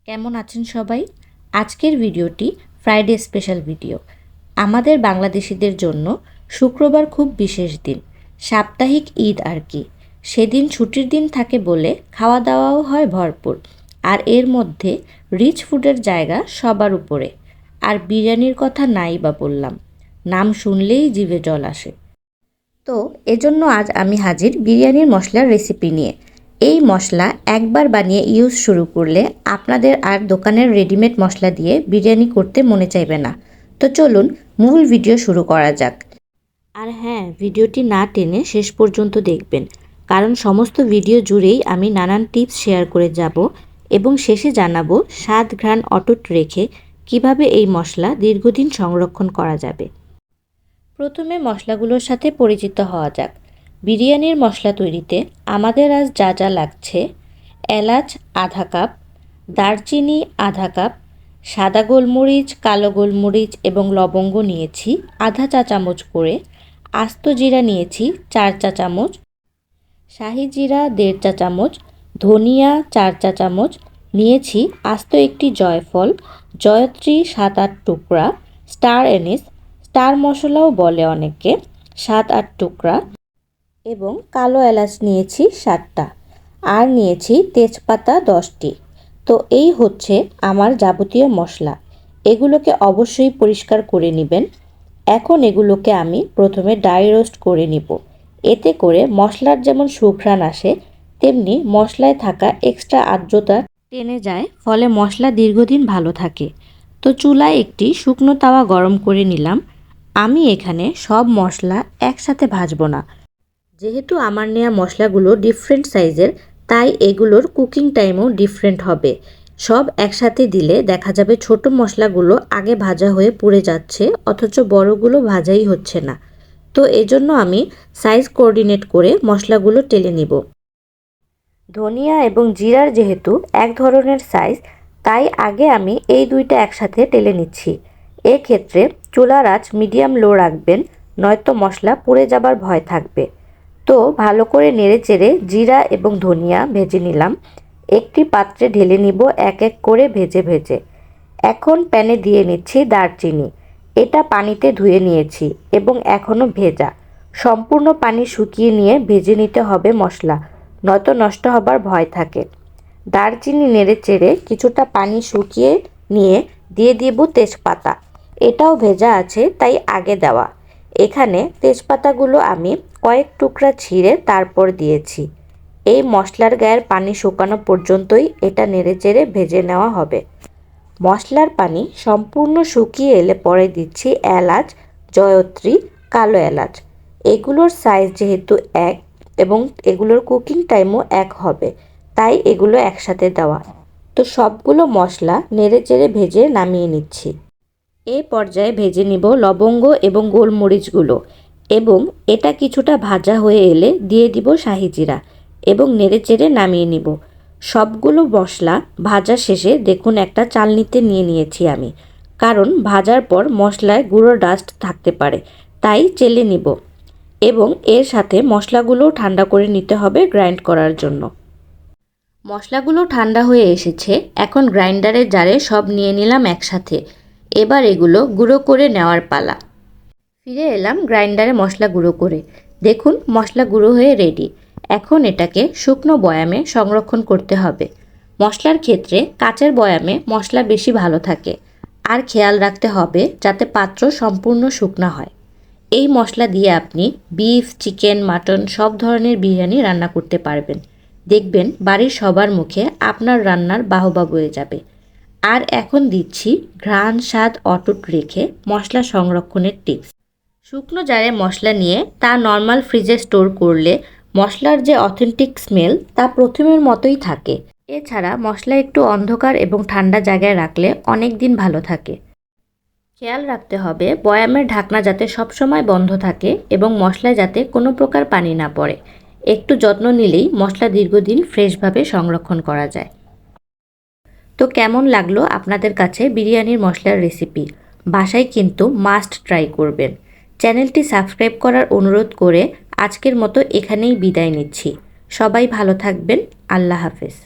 কেমন আছেন সবাই? আজকের ভিডিওটি ফ্রাইডে স্পেশাল ভিডিও। আমাদের বাংলাদেশিদের জন্য শুক্রবার খুব বিশেষ দিন, সাপ্তাহিক ঈদ আর কি। সেদিন ছুটির দিন থাকে বলে খাওয়া দাওয়াও হয় ভরপুর, আর এর মধ্যে রিচ ফুডের জায়গা সবার উপরে। আর বিরিয়ানির কথা নাই বা বললাম, নাম শুনলেই জিভে জল আসে। তো এজন্য আজ আমি হাজির বিরিয়ানির মশলার রেসিপি নিয়ে। এই মশলা একবার বানিয়ে ইউজ শুরু করলে আপনাদের আর দোকানের রেডিমেড মশলা দিয়ে বিরিয়ানি করতে মনে চাইবে না। তো চলুন মূল ভিডিও শুরু করা যাক। আর হ্যাঁ, ভিডিওটি না টেনে শেষ পর্যন্ত দেখবেন, কারণ সমস্ত ভিডিও জুড়েই আমি নানান টিপস শেয়ার করে যাব এবং শেষে জানাবো স্বাদ ঘ্রাণ অটুট রেখে কিভাবে এই মশলা দীর্ঘদিন সংরক্ষণ করা যাবে। প্রথমে মশলাগুলোর সাথে পরিচিত হওয়া যাক। বিরিয়ানির মশলা তৈরিতে আমাদের আজ যা যা লাগছে: এলাচ আধা কাপ, দারচিনি আধা কাপ, সাদা গোলমরিচ, কালো গোলমরিচ এবং লবঙ্গ নিয়েছি আধা চা চামচ করে, আস্ত জিরা নিয়েছি 4 চা চামচ, শাহি জিরা 1.5 চা চামচ, ধনিয়া 4 চা চামচ নিয়েছি, আস্ত একটি জয়ফল, জয়ত্রী 7-8 টুকরা, স্টার এনিস, স্টার মশলাও বলে অনেকে, 7-8 টুকরা, এবং কালো এলাচ নিয়েছি 7টা, আর নিয়েছি তেজপাতা 10টি। তো এই হচ্ছে আমার যাবতীয় মশলা। এগুলোকে অবশ্যই পরিষ্কার করে নেবেন। এখন এগুলোকে আমি প্রথমে ড্রাই রোস্ট করে নিব। এতে করে মশলার যেমন সুঘ্রাণ আসে, তেমনি মশলায় থাকা এক্সট্রা আর্দ্রতা টেনে যায়, ফলে মশলা দীর্ঘদিন ভালো থাকে। তো চুলায় একটি শুকনো তাওয়া গরম করে নিলাম। আমি এখানে সব মশলা একসাথে ভাজবো না, যেহেতু আমার নেওয়া মশলাগুলো ডিফারেন্ট সাইজের, তাই এগুলোর কুকিং টাইমও ডিফারেন্ট হবে। সব একসাথে দিলে দেখা যাবে ছোট মশলাগুলো আগে ভাজা হয়ে পুড়ে যাচ্ছে, অথচ বড়গুলো ভাজাই হচ্ছে না। তো এজন্য আমি সাইজ কোঅর্ডিনেট করে মশলাগুলো টেলে নিব। ধনিয়া এবং জিরার যেহেতু এক ধরনের সাইজ, তাই আগে আমি এই দুইটা একসাথে টেলে নিচ্ছি। এক্ষেত্রে চুলার আঁচ মিডিয়াম লো রাখবেন, নয়তো মশলা পুড়ে যাবার ভয় থাকবে। তো ভালো করে নেড়েচেড়ে জিরা এবং ধনিয়া ভেজে নিলাম। একটি পাত্রে ঢেলে নিব এক এক করে ভেজে ভেজে। এখন প্যানে দিয়ে নিচ্ছি দারচিনি। এটা পানিতে ধুয়ে নিয়েছি এবং এখনও ভেজা। সম্পূর্ণ পানি শুকিয়ে নিয়ে ভেজে নিতে হবে মশলা, নয়তো নষ্ট হবার ভয় থাকে। দারচিনি নেড়েচেড়ে কিছুটা পানি শুকিয়ে নিয়ে দিয়ে দিব তেজপাতা। এটাও ভেজা আছে, তাই আগে দেওয়া। এখানে তেজপাতাগুলো আমি কয়েক টুকরা ছিঁড়ে তারপর দিয়েছি। এই মশলার গায়ের পানি শুকানো পর্যন্তই এটা নেড়েচেড়ে ভেজে নেওয়া হবে। মশলার পানি সম্পূর্ণ শুকিয়ে এলে পরে দিচ্ছি এলাচ, জয়ত্রী, কালো এলাচ। এগুলোর সাইজ যেহেতু এক এবং এগুলোর কুকিং টাইমও এক হবে, তাই এগুলো একসাথে দেওয়া। তো সবগুলো মশলা নেড়েচেড়ে ভেজে নামিয়ে নিচ্ছি। এই পর্যায়ে ভেজে নিব লবঙ্গ এবং গোলমরিচগুলো, এবং এটা কিছুটা ভাজা হয়ে এলে দিয়ে দিব শাহি জিরা এবং নেড়েচেড়ে নামিয়ে নিব। সবগুলো মশলা ভাজা শেষে দেখুন একটা চালনিতে নিয়ে নিয়েছি আমি, কারণ ভাজার পর মশলায় গুঁড়ো ডাস্ট থাকতে পারে, তাই চেলে নিব। এবং এর সাথে মশলাগুলো ঠান্ডা করে নিতে হবে গ্রাইন্ড করার জন্য। মশলাগুলো ঠান্ডা হয়ে এসেছে, এখন গ্রাইন্ডারের জারে সব নিয়ে নিলাম একসাথে। এবার এগুলো গুঁড়ো করে নেওয়ার পালা। ফিরে এলাম গ্রাইন্ডারে মশলা গুঁড়ো করে। দেখুন মশলা গুঁড়ো হয়ে রেডি। এখন এটাকে শুকনো বয়ামে সংরক্ষণ করতে হবে। মশলার ক্ষেত্রে কাচের বয়ামে মশলা বেশি ভালো থাকে, আর খেয়াল রাখতে হবে যাতে পাত্র সম্পূর্ণ শুকনা হয়। এই মশলা দিয়ে আপনি বিফ, চিকেন, মাটন সব ধরনের বিরিয়ানি রান্না করতে পারবেন। দেখবেন বাড়ির সবার মুখে আপনার রান্নার বাহবা বয়ে যাবে। আর এখন দিচ্ছি ঘ্রাণ স্বাদ অটুট রেখে মশলা সংরক্ষণের টিপস। শুকনো জারে মশলা নিয়ে তা নর্মাল ফ্রিজে স্টোর করলে মশলার যে অথেন্টিক স্মেল তা প্রথমের মতোই থাকে। এছাড়া মশলা একটু অন্ধকার এবং ঠান্ডা জায়গায় রাখলে অনেক দিন ভালো থাকে। খেয়াল রাখতে হবে বয়ামের ঢাকনা যাতে সবসময় বন্ধ থাকে এবং মশলায় যাতে কোনো প্রকার পানি না পড়ে। একটু যত্ন নিলেই মশলা দীর্ঘদিন ফ্রেশভাবে সংরক্ষণ করা যায়। তো কেমন লাগলো আপনাদের কাছে বিরিয়ানির মশলার রেসিপি? বাসায় কিন্তু মাস্ট ট্রাই করবেন। চ্যানেলটি সাবস্ক্রাইব করার অনুরোধ করে আজকের মতো এখানেই বিদায় নিচ্ছি। সবাই ভালো থাকবেন। আল্লাহ হাফেজ।